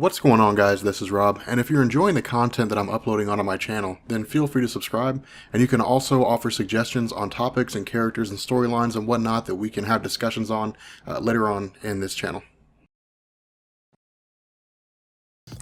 What's going on, guys? This is Rob, and if you're enjoying the content that I'm uploading onto my channel, then feel free to subscribe, and you can also offer suggestions on topics and characters and storylines and whatnot that we can have discussions on later on in this channel.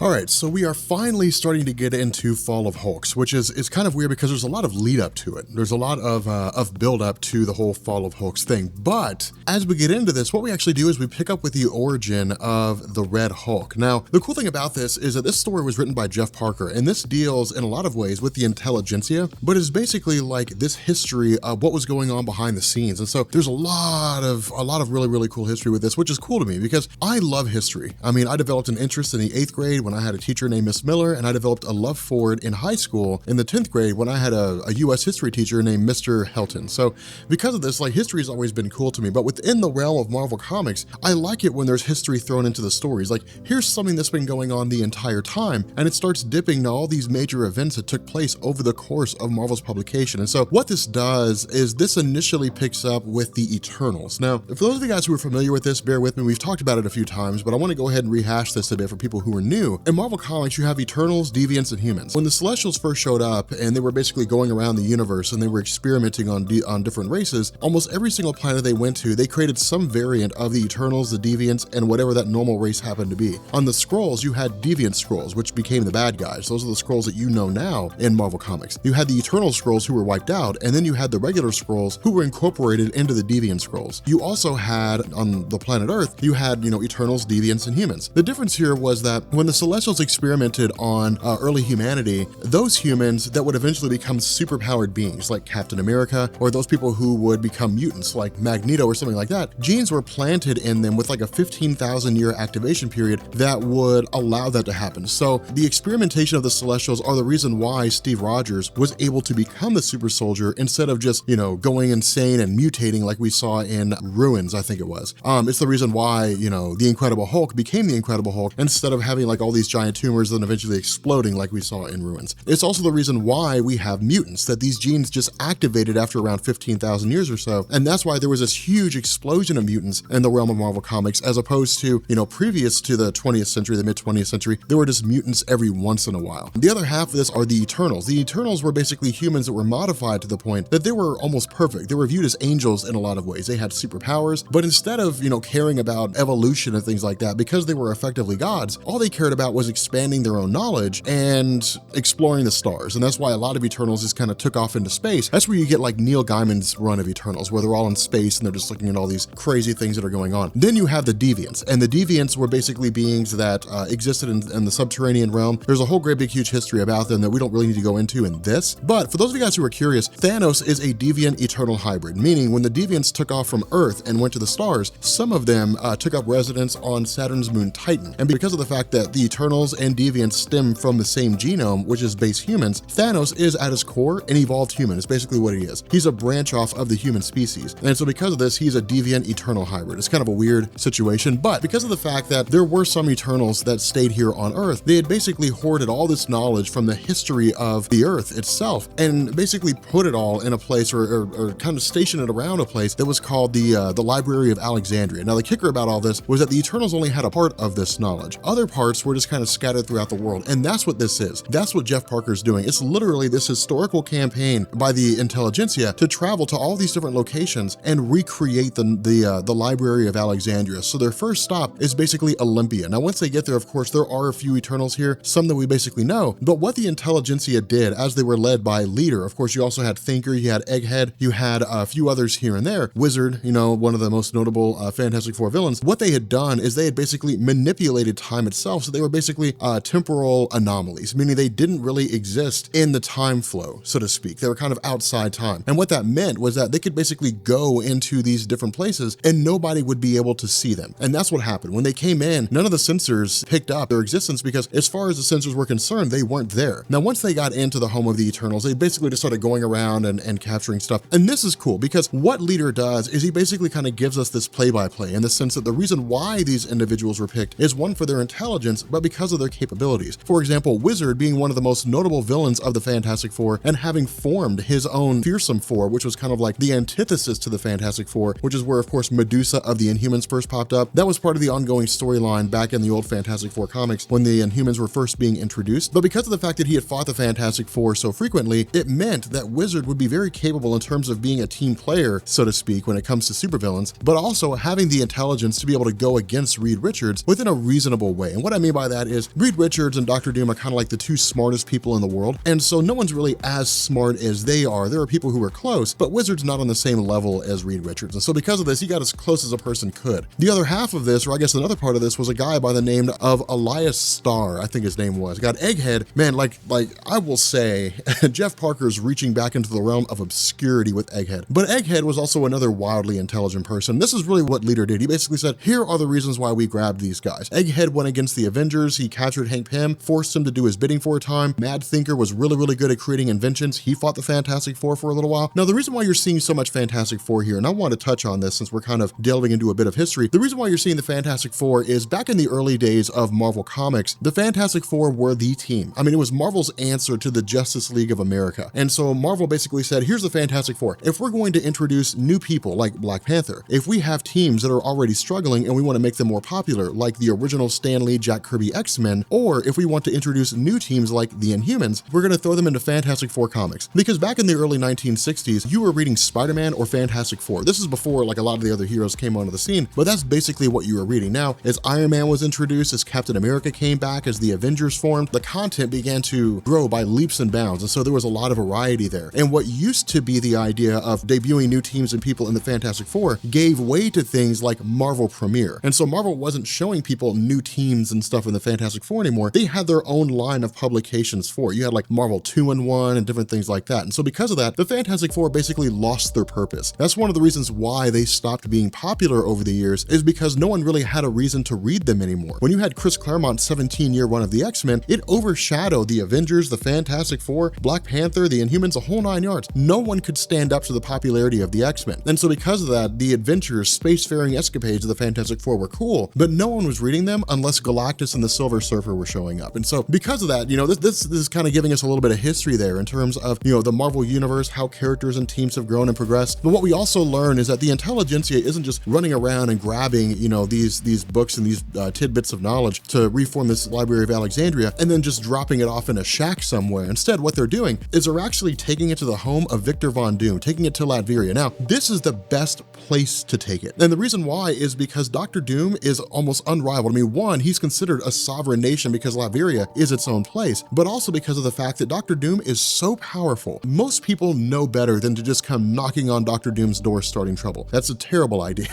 Alright, so we are finally starting to get into Fall of Hulks, which is kind of weird because there's a lot of lead up to it. There's a lot of build up to the whole Fall of Hulks thing. But as we get into this, what we actually do is we pick up with the origin of the Red Hulk. Now, the cool thing about this is that this story was written by Jeff Parker, and this deals in a lot of ways with the Intelligencia, but is basically like this history of what was going on behind the scenes. And so there's a lot of really cool history with this, which is cool to me because I love history. I mean, I developed an interest in the 8th grade when I had a teacher named Miss Miller, and I developed a love for it in high school in the 10th grade when I had a US history teacher named Mr. Helton. So because of this, like, history has always been cool to me, but within the realm of Marvel Comics, I like it when there's history thrown into the stories. Like, here's something that's been going on the entire time, and it starts dipping into all these major events that took place over the course of Marvel's publication. And so what this does is this initially picks up with the Eternals. Now, for those of you guys who are familiar with this, bear with me, we've talked about it a few times, but I want to go ahead and rehash this a bit for people who are new. In Marvel Comics, you have Eternals, Deviants, and Humans. When the Celestials first showed up and they were basically going around the universe and they were experimenting on different races, almost every single planet they went to, they created some variant of the Eternals, the Deviants, and whatever that normal race happened to be. On the Skrulls, you had Deviant Skrulls, which became the bad guys. Those are the Skrulls that you know now in Marvel Comics. You had the Eternal Skrulls who were wiped out, and then you had the regular Skrulls who were incorporated into the Deviant Skrulls. You also had, on the planet Earth, you had, Eternals, Deviants, and Humans. The difference here was that when the Celestials experimented on early humanity, those humans that would eventually become superpowered beings like Captain America, or those people who would become mutants like Magneto or something like that, genes were planted in them with like a 15,000 year activation period that would allow that to happen. So the experimentation of the Celestials are the reason why Steve Rogers was able to become the super soldier instead of just, going insane and mutating like we saw in Ruins, I think it was. It's the reason why, the Incredible Hulk became the Incredible Hulk instead of having like all these giant tumors and eventually exploding like we saw in Ruins. It's also the reason why we have mutants, that these genes just activated after around 15,000 years or so, and that's why there was this huge explosion of mutants in the realm of Marvel Comics, as opposed to, previous to the 20th century, the mid-20th century, there were just mutants every once in a while. The other half of this are the Eternals. The Eternals were basically humans that were modified to the point that they were almost perfect. They were viewed as angels in a lot of ways. They had superpowers, but instead of, caring about evolution and things like that, because they were effectively gods, all they cared about was expanding their own knowledge and exploring the stars. And that's why a lot of Eternals just kind of took off into space. That's where you get like Neil Gaiman's run of Eternals, where they're all in space and they're just looking at all these crazy things that are going on. Then you have the Deviants, and the Deviants were basically beings that existed in the subterranean realm. There's a whole great big huge history about them that we don't really need to go into in this. But for those of you guys who are curious, Thanos is a Deviant Eternal hybrid, meaning when the Deviants took off from Earth and went to the stars, some of them took up residence on Saturn's moon Titan. And because of the fact that the Eternals and Deviants stem from the same genome, which is base humans, Thanos is at his core an evolved human. It's basically what he is. He's a branch off of the human species. And so because of this, he's a Deviant Eternal hybrid. It's kind of a weird situation, but because of the fact that there were some Eternals that stayed here on Earth, they had basically hoarded all this knowledge from the history of the Earth itself and basically put it all in a place or kind of stationed it around a place that was called the Library of Alexandria. Now, the kicker about all this was that the Eternals only had a part of this knowledge. Other parts were just kind of scattered throughout the world, and that's what this is. That's what Jeff Parker's doing. It's literally this historical campaign by the Intelligencia to travel to all these different locations and recreate the Library of Alexandria. So their first stop is basically Olympia. Now, once they get there, of course, there are a few Eternals here, some that we basically know, but what the Intelligencia did as they were led by Leader, of course, you also had Thinker, you had Egghead, you had a few others here and there, Wizard, one of the most notable Fantastic Four villains. What they had done is they had basically manipulated time itself, so they were basically temporal anomalies, meaning they didn't really exist in the time flow, so to speak. They were kind of outside time. And what that meant was that they could basically go into these different places and nobody would be able to see them. And that's what happened. When they came in, none of the censors picked up their existence because as far as the censors were concerned, they weren't there. Now, once they got into the home of the Eternals, they basically just started going around and capturing stuff. And this is cool because what Leader does is he basically kind of gives us this play-by-play in the sense that the reason why these individuals were picked is one, for their intelligence, but but because of their capabilities. For example, Wizard being one of the most notable villains of the Fantastic Four and having formed his own Fearsome Four, which was kind of like the antithesis to the Fantastic Four, which is where, of course, Medusa of the Inhumans first popped up. That was part of the ongoing storyline back in the old Fantastic Four comics when the Inhumans were first being introduced. But because of the fact that he had fought the Fantastic Four so frequently, it meant that Wizard would be very capable in terms of being a team player, so to speak, when it comes to supervillains, but also having the intelligence to be able to go against Reed Richards within a reasonable way. And what I mean by that is Reed Richards and Dr. Doom are kind of like the two smartest people in the world, and so no one's really as smart as they are. There are people who are close, but Wizard's not on the same level as Reed Richards, and so because of this, he got as close as a person could. The other half of this, or I guess another part of this, was a guy by the name of Elias Starr, I think his name was. Got Egghead. Man, like I will say, Jeff Parker's reaching back into the realm of obscurity with Egghead. But Egghead was also another wildly intelligent person. This is really what Leader did. He basically said, here are the reasons why we grabbed these guys. Egghead went against the Avengers. He captured Hank Pym, forced him to do his bidding for a time. Mad Thinker was really good at creating inventions. He fought the Fantastic Four for a little while. Now, the reason why you're seeing so much Fantastic Four here, and I want to touch on this since we're kind of delving into a bit of history, the reason why you're seeing the Fantastic Four is back in the early days of Marvel Comics, the Fantastic Four were the team. I mean, it was Marvel's answer to the Justice League of America. And so Marvel basically said, here's the Fantastic Four. If we're going to introduce new people like Black Panther, if we have teams that are already struggling and we want to make them more popular, like the original Stan Lee, Jack Kirby X-Men, or if we want to introduce new teams like the Inhumans, we're going to throw them into Fantastic Four comics. Because back in the early 1960s, you were reading Spider-Man or Fantastic Four. This is before like a lot of the other heroes came onto the scene, but that's basically what you were reading. Now, as Iron Man was introduced, as Captain America came back, as the Avengers formed, the content began to grow by leaps and bounds, and so there was a lot of variety there. And what used to be the idea of debuting new teams and people in the Fantastic Four gave way to things like Marvel Premiere. And so Marvel wasn't showing people new teams and stuff in the Fantastic Four anymore. They had their own line of publications for it. You had like Marvel 2-in-1 and different things like that. And so because of that, the Fantastic Four basically lost their purpose. That's one of the reasons why they stopped being popular over the years, is because no one really had a reason to read them anymore. When you had Chris Claremont's 17-year run of the X-Men, it overshadowed the Avengers, the Fantastic Four, Black Panther, the Inhumans, a whole 9 yards. No one could stand up to the popularity of the X-Men. And so because of that, the adventures, spacefaring escapades of the Fantastic Four were cool, but no one was reading them unless Galactus and the Silver Surfer were showing up. And so because of that, you know, this is kind of giving us a little bit of history there in terms of, you know, the Marvel Universe, how characters and teams have grown and progressed. But what we also learn is that the Intelligencia isn't just running around and grabbing, you know, these books and these tidbits of knowledge to reform this Library of Alexandria and then just dropping it off in a shack somewhere. Instead, what they're doing is they're actually taking it to the home of Victor Von Doom, taking it to Latveria. Now, this is the best place to take it. And the reason why is because Dr. Doom is almost unrivaled. I mean, one, he's considered a sovereign nation because Latveria is its own place, but also because of the fact that Dr. Doom is so powerful. Most people know better than to just come knocking on Dr. Doom's door starting trouble. That's a terrible idea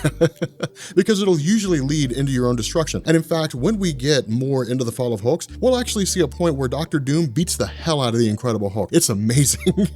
because it'll usually lead into your own destruction. And in fact, when we get more into the Fall of Hulks, we'll actually see a point where Dr. Doom beats the hell out of the Incredible Hulk. It's amazing.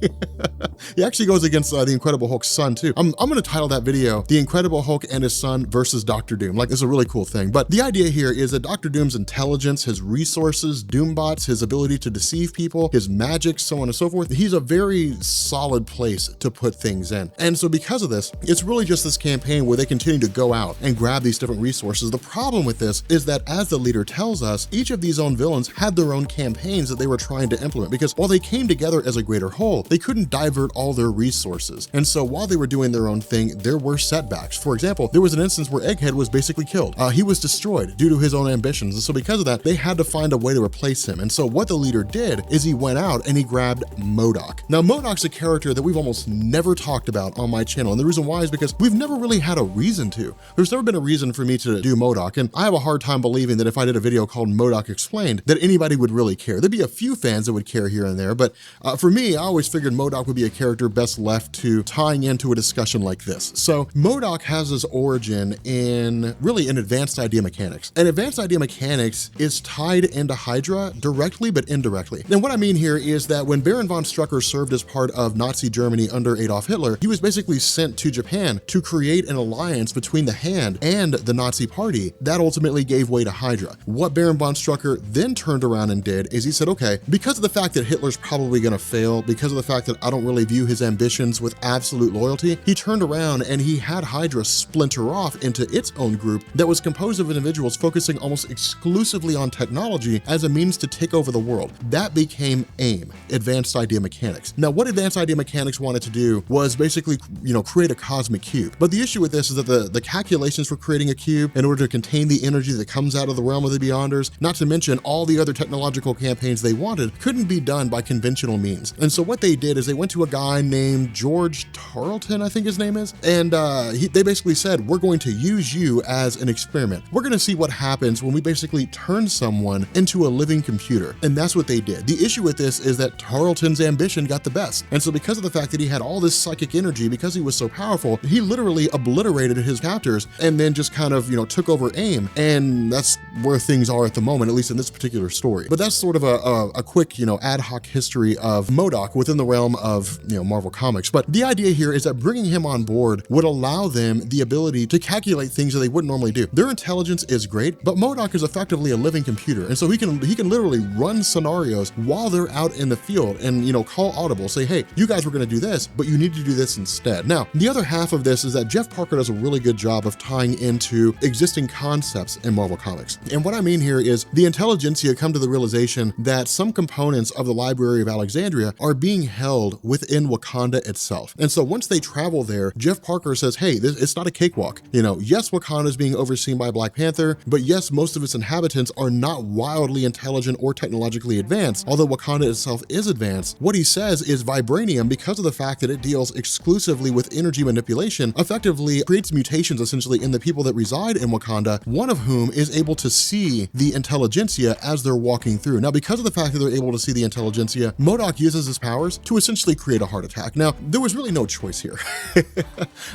He actually goes against the Incredible Hulk's son too. I'm going to title that video, The Incredible Hulk and His Son versus Dr. Doom. Like, it's a really cool thing. But the idea here is that Dr. Doom's intelligence, his resources, Doombots, his ability to deceive people, his magic, so on and so forth, he's a very solid place to put things in. And so because of this, it's really just this campaign where they continue to go out and grab these different resources. The problem with this is that, as the leader tells us, each of these own villains had their own campaigns that they were trying to implement, because while they came together as a greater whole, they couldn't divert all their resources. And so while they were doing their own thing, there were setbacks. For example, there was an instance where Egghead was basically killed. He was destroyed due to his own ambitions. And so because of that, they had to find a way to replace him. And so what the leader did is he went out and he grabbed Modok. Now, Modok's a character that we've almost never talked about on my channel. And the reason why is because we've never really had a reason to. There's never been a reason for me to do Modok. And I have a hard time believing that if I did a video called Modok Explained, that anybody would really care. There'd be a few fans that would care here and there. But for me, I always figured Modok would be a character best left to tying into a discussion like this. So Modok has his origin in really in advanced idea mechanics. And advanced idea mechanics is tied into Hydra directly but indirectly. And what I mean here is that when Baron von Strucker served as part of Nazi Germany under Adolf Hitler, he was basically sent to Japan to create an alliance between the Hand and the Nazi Party that ultimately gave way to Hydra. What Baron von Strucker then turned around and did is he said, okay, because of the fact that Hitler's probably going to fail, because of the fact that I don't really view his ambitions with absolute loyalty, he turned around and he had Hydra splinter off into its own group that was composed of individuals focusing almost exclusively exclusively on technology as a means to take over the world. That became AIM, Advanced Idea Mechanics. Now, what Advanced Idea Mechanics wanted to do was basically, create a cosmic cube. But the issue with this is that the calculations for creating a cube in order to contain the energy that comes out of the realm of the Beyonders, not to mention all the other technological campaigns they wanted, couldn't be done by conventional means. And so what they did is they went to a guy named George Tarleton, I think his name is, and they basically said, we're going to use you as an experiment. We're going to see what happens when we basically turn someone into a living computer. And that's what they did. The issue with this is that Tarleton's ambition got the best. And so because of the fact that he had all this psychic energy, because he was so powerful, he literally obliterated his captors and then just kind of, took over AIM. And that's where things are at the moment, at least in this particular story. But that's sort of a quick, ad hoc history of Modok within the realm of, Marvel Comics. But the idea here is that bringing him on board would allow them the ability to calculate things that they wouldn't normally do. Their intelligence is great, but Modok is effectively a living computer. And so he can literally run scenarios while they're out in the field and, call audible, say, hey, you guys were going to do this, but you need to do this instead. Now, the other half of this is that Jeff Parker does a really good job of tying into existing concepts in Marvel Comics. And what I mean here is the Intelligencia come to the realization that some components of the Library of Alexandria are being held within Wakanda itself. And so once they travel there, Jeff Parker says, hey, it's not a cakewalk. Yes, Wakanda is being overseen by Black Panther, but yes, most of its inhabitants are not wildly intelligent or technologically advanced, although Wakanda itself is advanced. What he says is vibranium, because of the fact that it deals exclusively with energy manipulation, effectively creates mutations essentially in the people that reside in Wakanda, one of whom is able to see the Intelligencia as they're walking through. Now, because of the fact that they're able to see the Intelligencia, Modok uses his powers to essentially create a heart attack. Now, there was really no choice here.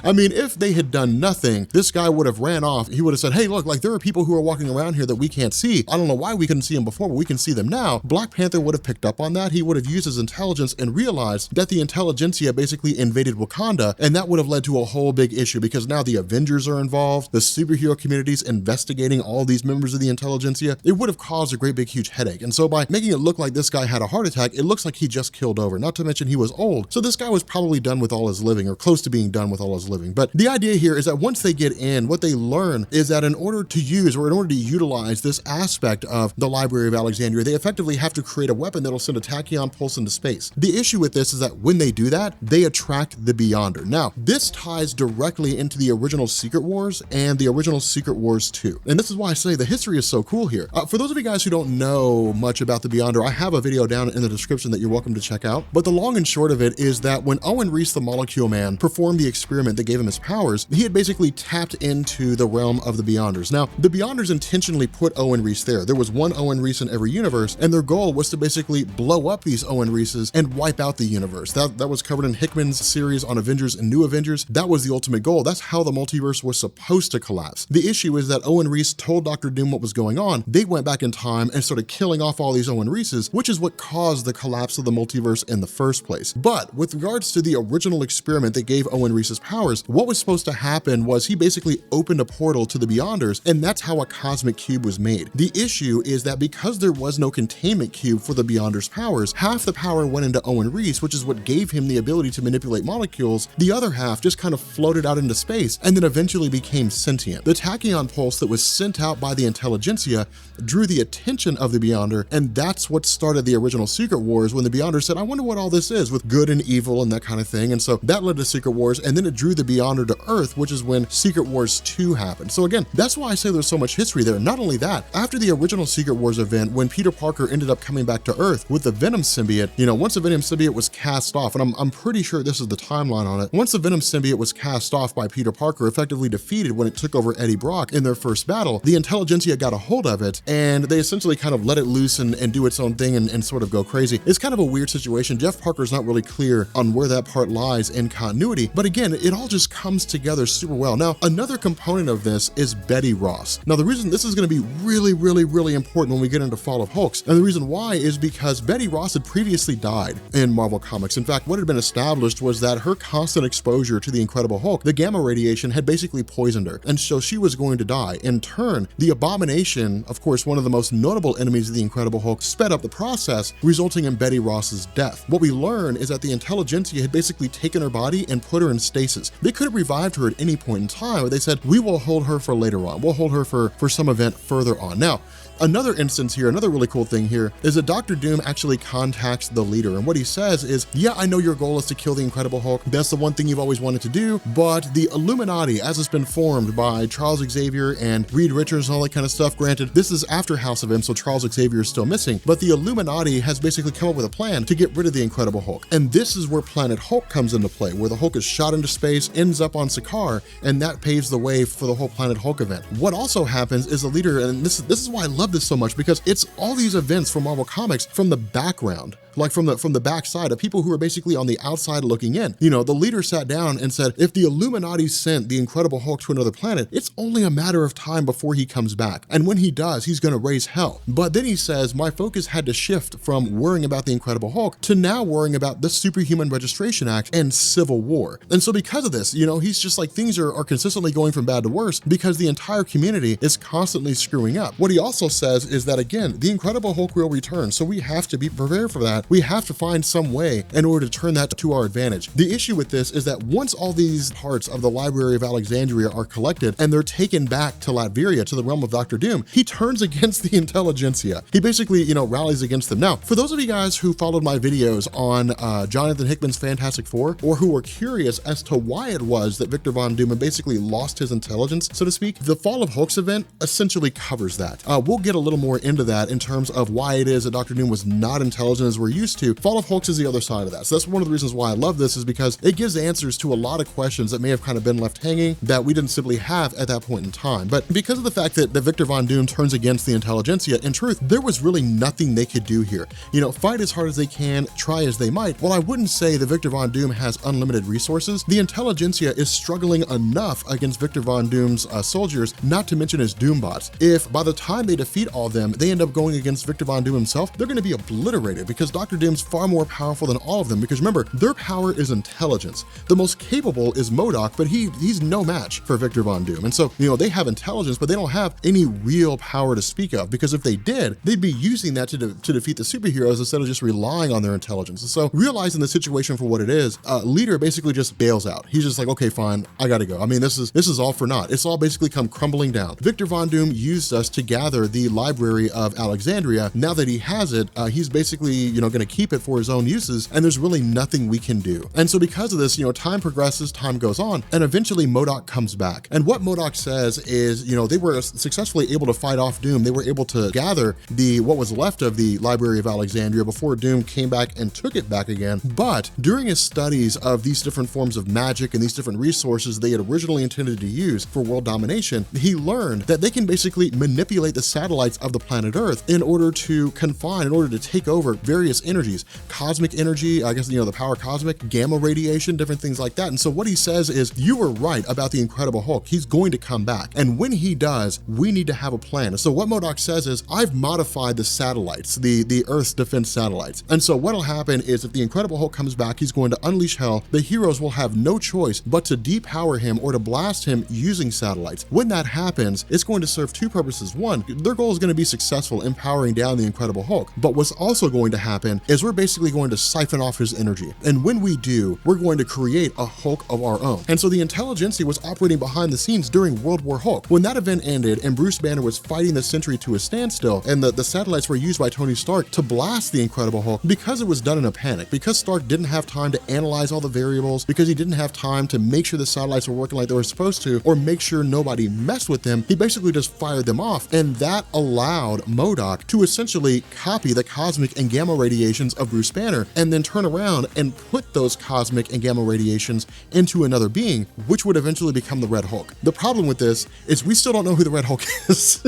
I mean, if they had done nothing, this guy would have ran off. He would have said, hey, look, there are people who are walking around here that we can't see. I don't know why we couldn't see them before, but we can see them now. Black Panther would have picked up on that. He would have used his intelligence and realized that the Intelligencia basically invaded Wakanda, and that would have led to a whole big issue because now the Avengers are involved, the superhero community's investigating all these members of the Intelligencia. It would have caused a great big huge headache. And so by making it look like this guy had a heart attack, it looks like he just killed over, not to mention he was old. So this guy was probably done with all his living or close to being done with all his living. But the idea here is that once they get in, what they learn is that in order to use or in order to utilize this aspect of the Library of Alexandria, they effectively have to create a weapon that'll send a tachyon pulse into space. The issue with this is that when they do that, they attract the Beyonder. Now, this ties directly into the original Secret Wars and the original Secret Wars 2. And this is why I say the history is so cool here. For those of you guys who don't know much about the Beyonder, I have a video down in the description that you're welcome to check out. But the long and short of it is that when Owen Reese, the Molecule Man, performed the experiment that gave him his powers, he had basically tapped into the realm of the Beyonders. Now, the Beyonders intentionally put Owen Reese there. There was one Owen Reese in every universe, and their goal was to basically blow up these Owen Reeses and wipe out the universe. That was covered in Hickman's series on Avengers and New Avengers. That was the ultimate goal. That's how the multiverse was supposed to collapse. The issue is that Owen Reese told Dr. Doom what was going on. They went back in time and started killing off all these Owen Reeses, which is what caused the collapse of the multiverse in the first place. But with regards to the original experiment that gave Owen Reese's powers, what was supposed to happen was he basically opened a portal to the Beyonders, and that's how a cosmic cube was made. The issue is that because there was no containment cube for the Beyonders' powers, half the power went into Owen Reese, which is what gave him the ability to manipulate molecules. The other half just kind of floated out into space and then eventually became sentient. The tachyon pulse that was sent out by the Intelligencia drew the attention of the Beyonder, and that's what started the original Secret Wars when the Beyonder said, I wonder what all this is with good and evil and that kind of thing. And so that led to Secret Wars, and then it drew the Beyonder to Earth, which is when Secret Wars 2 happened. So again, that's why I say there's so much history there. Not only that, after the original Secret Wars event, when Peter Parker ended up coming back to Earth with the Venom symbiote, once the Venom symbiote was cast off, and I'm pretty sure this is the timeline on it, once the Venom symbiote was cast off by Peter Parker, effectively defeated when it took over Eddie Brock in their first battle, the Intelligencia got a hold of it, and they essentially kind of let it loose and do its own thing and sort of go crazy. It's kind of a weird situation. Jeff Parker's not really clear on where that part lies in continuity, but again, it all just comes together super well. Now, another component of this is Betty Ross. Now, the reason this is going to be really important when we get into Fall of Hulks, and the reason why is because Betty Ross had previously died in Marvel Comics. In fact, what had been established was that her constant exposure to the Incredible Hulk, the gamma radiation, had basically poisoned her, and so she was going to die. In turn, the Abomination, of course, one of the most notable enemies of the Incredible Hulk, sped up the process, resulting in Betty Ross's death. What we learn is that the Intelligencia had basically taken her body and put her in stasis. They could have revived her at any point in time, but they said, we will hold her for later on. We'll hold her for some event further on. Now, Another instance here, another really cool thing here, is that Dr. Doom actually contacts the leader, and what he says is, yeah, I know your goal is to kill the Incredible Hulk. That's the one thing you've always wanted to do, but the Illuminati, as it's been formed by Charles Xavier and Reed Richards and all that kind of stuff, granted, this is after House of M, so Charles Xavier is still missing, but the Illuminati has basically come up with a plan to get rid of the Incredible Hulk. And this is where Planet Hulk comes into play, where the Hulk is shot into space, ends up on Sakaar, and that paves the way for the whole Planet Hulk event. What also happens is the leader, and this is why I love this so much, because it's all these events from Marvel Comics from the background, like from the backside of people who are basically on the outside looking in. You know, the leader sat down and said, if the Illuminati sent the Incredible Hulk to another planet, it's only a matter of time before he comes back. And when he does, he's gonna raise hell. But then he says, my focus had to shift from worrying about the Incredible Hulk to now worrying about the Superhuman Registration Act and Civil War. And so because of this, you know, he's just like, things are consistently going from bad to worse because the entire community is constantly screwing up. What he also says is that, again, the Incredible Hulk will return, so we have to be prepared for that. We have to find some way in order to turn that to our advantage. The issue with this is that once all these parts of the Library of Alexandria are collected and they're taken back to Latveria, to the realm of Dr. Doom, he turns against the Intelligencia. He basically, you know, rallies against them. Now, for those of you guys who followed my videos on Jonathan Hickman's Fantastic Four, or who were curious as to why it was that Victor Von Doom basically lost his intelligence, so to speak, the Fall of Hulks event essentially covers that. We'll get a little more into that in terms of why it is that Dr. Doom was not intelligent as we're used to. Fall of Hulks is the other side of that. So that's one of the reasons why I love this, is because it gives answers to a lot of questions that may have kind of been left hanging that we didn't simply have at that point in time. But because of the fact that Victor Von Doom turns against the Intelligencia, in truth, there was really nothing they could do here. You know, fight as hard as they can, try as they might. While I wouldn't say that Victor Von Doom has unlimited resources, the Intelligencia is struggling enough against Victor Von Doom's soldiers, not to mention his Doombots. If by the time they defeat all of them, they end up going against Victor Von Doom himself, they're going to be obliterated, because Dr. Doom's far more powerful than all of them, because remember, their power is intelligence. The most capable is Modok, but he's no match for Victor Von Doom. And so, you know, they have intelligence, but they don't have any real power to speak of, because if they did, they'd be using that to defeat the superheroes instead of just relying on their intelligence. And so, realizing the situation for what it is, leader basically just bails out. He's just like, okay, fine, I gotta go. I mean, this is all for naught. It's all basically come crumbling down. Victor Von Doom used us to gather the Library of Alexandria. Now that he has it, he's basically, you know, gonna keep it for his own uses, and there's really nothing we can do. And so because of this, you know, time progresses, time goes on, and eventually Modok comes back. And what Modok says is, you know, they were successfully able to fight off Doom. They were able to gather what was left of the Library of Alexandria before Doom came back and took it back again. But during his studies of these different forms of magic and these different resources they had originally intended to use for world domination, he learned that they can basically manipulate the satellites of the planet Earth in order to take over various energies, cosmic energy, I guess, you know, the power cosmic, gamma radiation, different things like that. And so what he says is, you were right about the Incredible Hulk. He's going to come back. And when he does, we need to have a plan. And so what Modok says is, I've modified the satellites, the Earth's defense satellites. And so what'll happen is, if the Incredible Hulk comes back, he's going to unleash hell. The heroes will have no choice but to depower him or to blast him using satellites. When that happens, it's going to serve two purposes. One, their goal is going to be successful in powering down the Incredible Hulk. But what's also going to happen is we're basically going to siphon off his energy. And when we do, we're going to create a Hulk of our own. And so the Intelligencia was operating behind the scenes during World War Hulk. When that event ended and Bruce Banner was fighting the Sentry to a standstill, and the satellites were used by Tony Stark to blast the Incredible Hulk, because it was done in a panic, because Stark didn't have time to analyze all the variables, because he didn't have time to make sure the satellites were working like they were supposed to, or make sure nobody messed with them, he basically just fired them off. And that allowed Modok to essentially copy the cosmic and gamma radiations of Bruce Banner, and then turn around and put those cosmic and gamma radiations into another being, which would eventually become the Red Hulk. The problem with this is we still don't know who the Red Hulk is.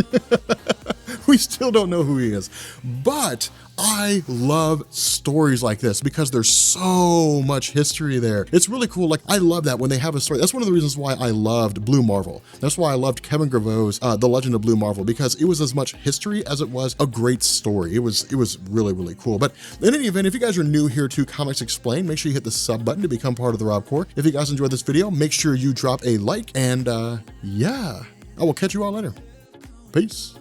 We still don't know who he is. But I love stories like this because there's so much history there. It's really cool. Like, I love that when they have a story. That's one of the reasons why I loved Blue Marvel. That's why I loved Kevin Graveau's The Legend of Blue Marvel, because it was as much history as it was a great story. It was really, really cool. But in any event, if you guys are new here to Comics Explained, make sure you hit the sub button to become part of the Rob Corps. If you guys enjoyed this video, make sure you drop a like, and yeah, I will catch you all later. Peace.